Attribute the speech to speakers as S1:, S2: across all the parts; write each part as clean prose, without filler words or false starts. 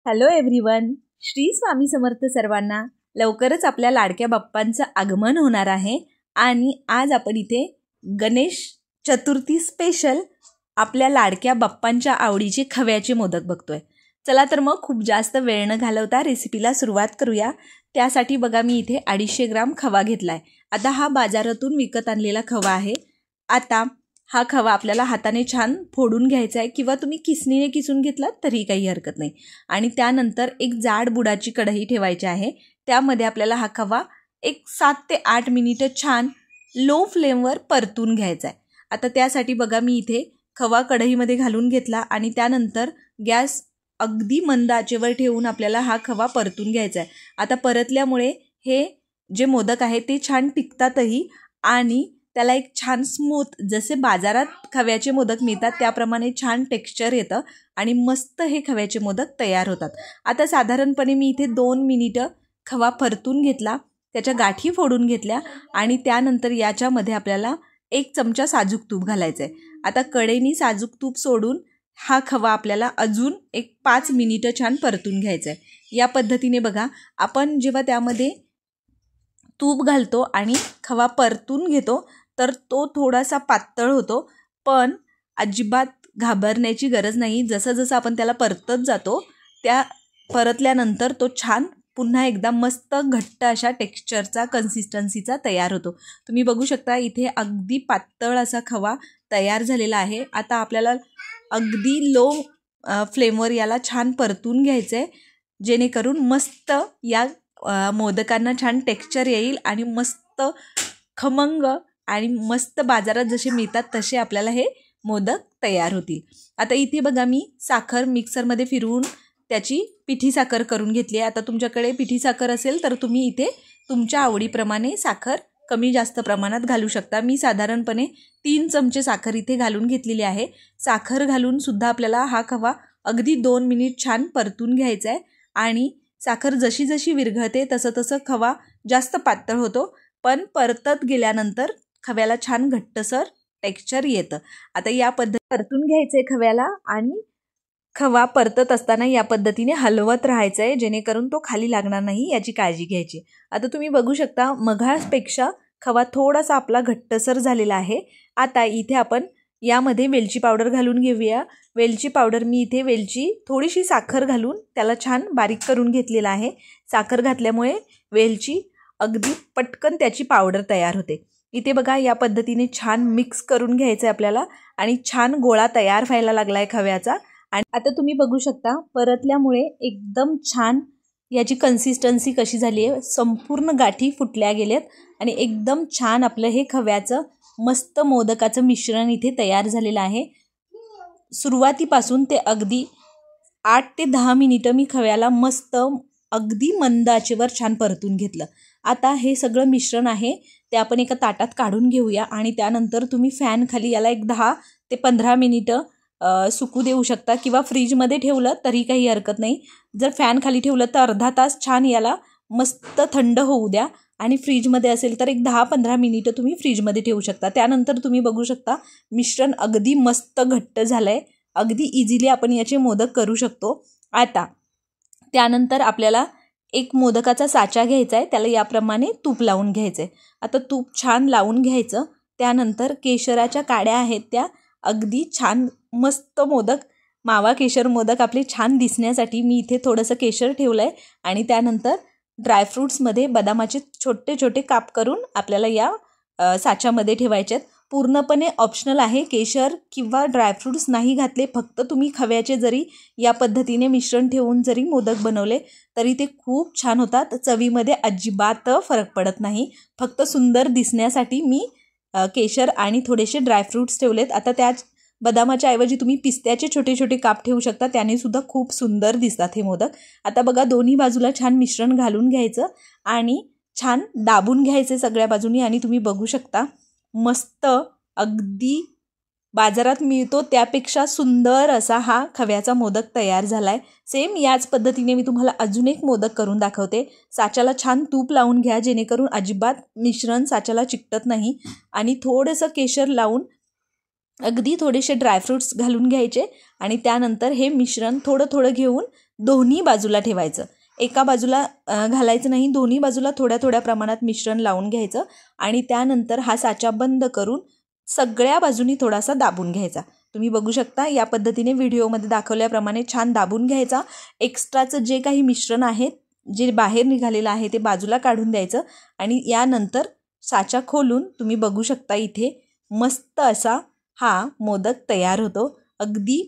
S1: Hello everyone, Shri Swami Samarth सर्वांना। लवकरच आपल्या लाडक्या बाप्पांचं आगमन होणार आहे आणि आज आपण इथे गणेश चतुर्थी स्पेशल आपल्या लाडक्या बाप्पांच्या आवडीचे खव्याचे मोदक बघतोय। चला तर मग खूप जास्त वेळ न घालवता रेसिपीला सुरुवात करूया। त्यासाठी बघा मी इथे 250 ग्राम खवा घेतलाय। आता हा बाजारातून विकत आणलेला खवा आहे। आता हा खवा आपल्याला हाताने छान फोडून घ्यायचा आहे किंवा तुम्ही किसणीने किसून घेतलात तरी काही हरकत नाही। आणि त्यानंतर एक जाड बुडाची कढई ठेवायची आहे। त्यामध्ये आपल्याला हा खवा एक 7 ते 8 मिनिटे छान लो फ्लेमवर परतून घ्यायचा आहे। आता त्यासाठी बघा मी इथे खवा कढईमध्ये घालून घेतला आणि त्यानंतर गॅस अगदी मंद आचेवर ठेवून आपल्याला हा खवा परतून घ्यायचा आहे। आता परतल्यामुळे हे जे मोदक आहे ते छान टिकतातही आणि त्याला एक छान स्मूथ जसे बाजारात खव्याचे मोदक मिळतात त्याप्रमाणे छान टेक्स्चर येतं आणि मस्त हे खव्याचे मोदक तयार होतात। आता साधारणपणे मी इथे 2 मिनिटं खवा परतून घेतला, त्याच्या गाठी फोडून घेतल्या आणि त्यानंतर याच्यामध्ये आपल्याला 1 चमचा साजूक तूप घालायचं आहे। आता कढईनी साजूक तूप सोडून हा खवा आपल्याला अजून एक 5 मिनिटं छान परतून घ्यायचं आहे। या पद्धतीने बघा आपण जेव्हा त्यामध्ये तूप घालतो आणि खवा परतून घेतो तर तो थोडासा पातळ होतो, पण अजिबात घाबरण्याची गरज नाही। जसं जसं आपण त्याला परतत जातो त्या परतल्यानंतर तो छान पुन्हा एकदा मस्त घट्ट अशा टेक्स्चरचा कन्सिस्टन्सीचा तयार होतो। तुम्ही बघू शकता इथे अगदी पातळ असा खवा तयार झालेला आहे। आता आपल्याला अगदी लो फ्लेमवर याला छान परतून घ्यायचं आहे जेणेकरून मस्त या मोदकांना छान टेक्स्चर येईल आणि मस्त खमंग आणि मस्त बाजारात जसे मिळतात तसे आपल्याला हे मोदक तयार होतील। आता इथे बघा मी साखर मिक्सरमध्ये फिरवून त्याची पिठी साखर करून घेतली आहे। आता तुमच्याकडे पिठी साखर असेल तर तुम्ही इथे तुमच्या आवडीप्रमाणे साखर कमी जास्त प्रमाणात घालू शकता। मी साधारणपणे 3 चमचे साखर इथे घालून घेतलेली आहे। साखर घालून सुद्धा आपल्याला हा खवा अगदी 2 मिनिट छान परतून घ्यायचा आहे आणि साखर जशी जशी विरघळते तसं तसं खवा जास्त पातळ होतो, पण परतत गेल्यानंतर खव्याला छान घट्टसर टेक्स्चर येतं। आता या पद्धतीने परतून घ्यायचं आहे खव्याला आणि खवा परतत असताना या पद्धतीने हलवत राहायचं आहे जेणेकरून तो खाली लागणार नाही याची काळजी घ्यायची। आता तुम्ही बघू शकता मघासपेक्षा खवा थोडासा आपला घट्टसर झालेला आहे। आता इथे आपण यामध्ये वेलची पावडर घालून घेऊया। वेलची पावडर मी इथे वेलची थोडीशी साखर घालून त्याला छान बारीक करून घेतलेला आहे। साखर घातल्यामुळे वेलची अगदी पटकन त्याची पावडर तयार होते। इथे बघा या पद्धतीने छान मिक्स करून घ्यायचं आहे आपल्याला आणि छान गोळा तयार व्हायला लागला आहे खव्याचा। आणि आता तुम्ही बघू शकता परतल्यामुळे एकदम छान याची कन्सिस्टन्सी कशी झाली आहे, संपूर्ण गाठी फुटल्या गेल्यात आणि एकदम छान आपलं हे खव्याचं मस्त मोदकाचं मिश्रण इथे तयार झालेलं आहे। सुरुवातीपासून ते अगदी 8 ते 10 मिनिटं मी खव्याला मस्त अगदी मंद आचेवर छान परतून घेतलं। आता हे सगळं मिश्रण आहे ते आपण एका ताटात काढून घेऊया आणि त्यानंतर तुम्ही फॅन खाली याला एक 10 ते 15 मिनिटं सुकू देऊ शकता किंवा फ्रीजमध्ये ठेवलं तरी काही हरकत नाही। जर फॅन खाली ठेवलं तर अर्धा तास छान याला मस्त थंड होऊ द्या आणि फ्रीजमध्ये असेल तर एक 10-15 मिनिटं तुम्ही फ्रीजमध्ये ठेवू शकता। त्यानंतर तुम्ही बघू शकता मिश्रण अगदी मस्त घट्ट झालं आहे, अगदी इझिली आपण याचे मोदक करू शकतो। आता त्यानंतर आपल्याला एक मोदकाचा साचा घ्यायचा आहे, त्याला याप्रमाणे तूप लावून घ्यायचं आहे। आता तूप छान लावून घ्यायचं, त्यानंतर केशराच्या काड्या आहेत त्या अगदी छान मस्त मोदक मावा केशर मोदक आपले छान दिसण्यासाठी मी इथे थोडंसं केशर ठेवलं आहे आणि त्यानंतर ड्रायफ्रूट्समध्ये बदामाचे छोटे छोटे काप करून आपल्याला या साच्यामध्ये ठेवायचे आहेत। पूर्णपणे ऑप्शनल आहे, केशर किंवा ड्रायफ्रूट्स नाही घातले, फक्त तुम्ही खव्याचे जरी या पद्धतीने मिश्रण ठेवून जरी मोदक बनवले तरी ते खूप छान होतात। चवीमध्ये अजिबात फरक पडत नाही, फक्त सुंदर दिसण्यासाठी मी केशर आणि थोडेसे ड्रायफ्रूट्स ठेवलेत। आता त्याच बदामाच्या ऐवजी तुम्ही पिस्त्याचे छोटे छोटे काप ठेवू शकता, त्याने सुद्धा खूप सुंदर दिसतात हे मोदक। आता बघा दोन्ही बाजूला छान मिश्रण घालून घ्यायचं आणि छान दाबून घ्यायचे सगळ्या बाजूनी आणि तुम्ही बघू शकता मस्त अगदी बाजारात मिळतो त्यापेक्षा सुंदर असा हा खव्याचा मोदक तयार झाला आहे। सेम याच पद्धतीने मी तुम्हाला अजून एक मोदक करून दाखवते। साच्याला छान तूप लावून घ्या जेणेकरून अजिबात मिश्रण साच्याला चिकटत नाही आणि थोडंसं केशर लावून अगदी थोडेसे ड्रायफ्रूट्स घालून घ्यायचे आणि त्यानंतर हे मिश्रण थोडं थोडं घेऊन दोन्ही बाजूला ठेवायचं. एका बाजूला घालायचं नाही, दोन्ही बाजूला थोड्या थोड्या प्रमाणात मिश्रण लावून घ्यायचं आणि त्यानंतर हा साचा बंद करून सगळ्या बाजूनी थोडासा दाबून घ्यायचा. तुम्ही बघू शकता या पद्धतीने व्हिडिओमध्ये दाखवल्याप्रमाणे छान दाबून घ्यायचा. एक्स्ट्राचं जे काही मिश्रण आहे, जे बाहेर निघालेलं आहे ते बाजूला काढून द्यायचं आणि यानंतर साचा खोलून तुम्ही बघू शकता इथे मस्त असा हा मोदक तयार होतो. अगदी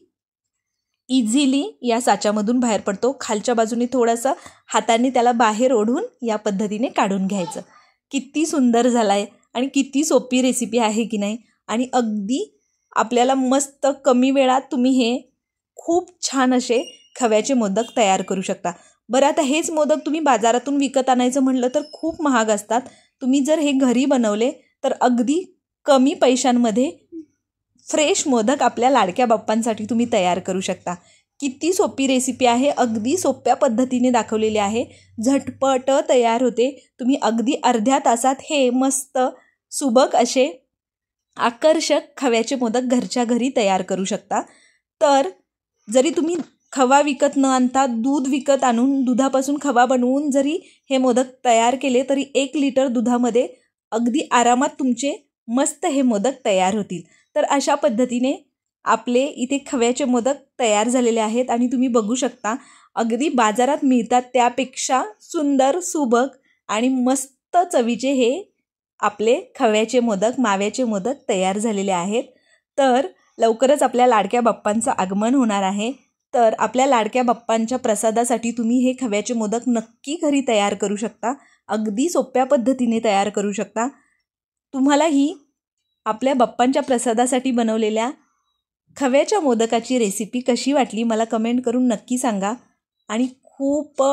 S1: इझिली या साच्यामधून बाहेर पडतो. खालच्या बाजूने थोडंसं हाताने त्याला बाहेर ओढून या पद्धतीने काढून घ्यायचं. किती सुंदर झाला आहे आणि किती सोपी रेसिपी आहे की नाही. आणि अगदी आपल्याला मस्त कमी वेळात तुम्ही हे खूप छान असे खव्याचे मोदक तयार करू शकता. बरं, आता हेच मोदक तुम्ही बाजारातून विकत आणायचं म्हटलं तर खूप महाग असतात. तुम्ही जर हे घरी बनवले तर अगदी कमी पैशांमध्ये फ्रेश मोदक आपल्या लाडक्या बाप्पांसाठी तुम्ही तयार करू शकता. किती सोपी रेसिपी आहे, अगदी सोप्या पद्धतीने दाखवलेली आहे, झटपट तयार होते. तुम्ही अगदी अर्ध्या तासात हे मस्त सुबक असे आकर्षक खव्याचे मोदक घरच्या घरी तयार करू शकता. तर जरी तुम्ही खवा विकत न आणता दूध विकत आणून दुधापासून खवा बनवून जरी हे मोदक तयार केले तरी 1 लिटर दुधामध्ये अगदी आरामात तुमचे मस्त हे मोदक तयार होतील. तर अशा पद्धतीने आपले इथे खव्याचे मोदक तयार झालेले आहेत आणि तुम्ही बघू शकता अगदी बाजारात मिळतात त्यापेक्षा सुंदर, सुबक आणि मस्त चवीचे हे आपले खव्याचे मोदक, माव्याचे मोदक तयार झालेले आहेत. तर लवकरच आपल्या लाडक्या बाप्पांचं आगमन होणार आहे. तर आपल्या लाडक्या बाप्पांच्या प्रसादासाठी तुम्ही हे खव्याचे मोदक नक्की घरी तयार करू शकता. अगदी सोप्या पद्धतीने तयार करू शकता. तुम्हाला ही आपल्या बाप्पांच्या प्रसादासाठी बनवलेल्या खव्याच्या मोदकाची रेसिपी कशी वाटली मला कमेंट करून नक्की सांगा. आणि खूप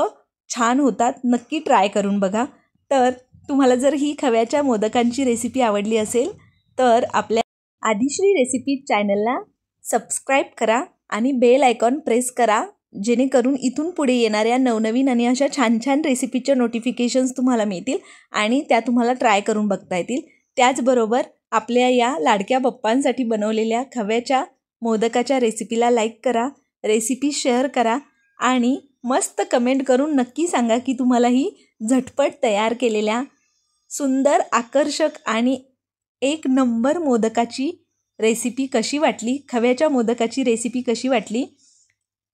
S1: छान होतात, नक्की ट्राय करून बघा. तर तुम्हाला जर ही खव्याच्या मोदकांची रेसिपी आवडली असेल तर आपल्या आदिश्री रेसिपी चॅनलला सबस्क्राईब करा आणि बेल आयकॉन प्रेस करा, जेणेकरून इथून पुढे येणाऱ्या नवनवीन आणि अशा छान छान रेसिपीच्या नोटिफिकेशन्स तुम्हाला मिळतील आणि त्या तुम्हाला ट्राय करून बघता येतील. त्याचबरोबर आपल्या या लाडक्या बाप्पांसाठी बनवलेल्या खव्याच्या मोदकाच्या रेसिपीला लाईक करा, रेसिपी शेअर करा आणि मस्त कमेंट करून नक्की सांगा की तुम्हाला ही झटपट तयार केलेल्या सुंदर, आकर्षक आणि 1 नंबर मोदकाची रेसिपी कशी वाटली, खव्याच्या मोदकाची रेसिपी कशी वाटली.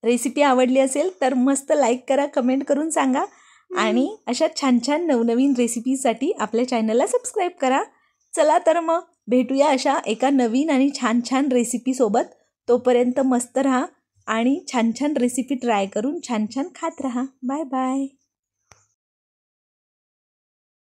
S1: रेसिपी आवडली असेल तर मस्त लाईक करा, कमेंट करून सांगा आणि अशा छान छान नवनवीन रेसिपीसाठी आपल्या चॅनलला सबस्क्राईब करा. चला तर मग भेटूया अशा एका नवीन आणि छान छान रेसिपीसोबत. तोपर्यंत मस्त राहा आणि छान छान रेसिपी ट्राय करून छान छान खात राहा. Bye bye.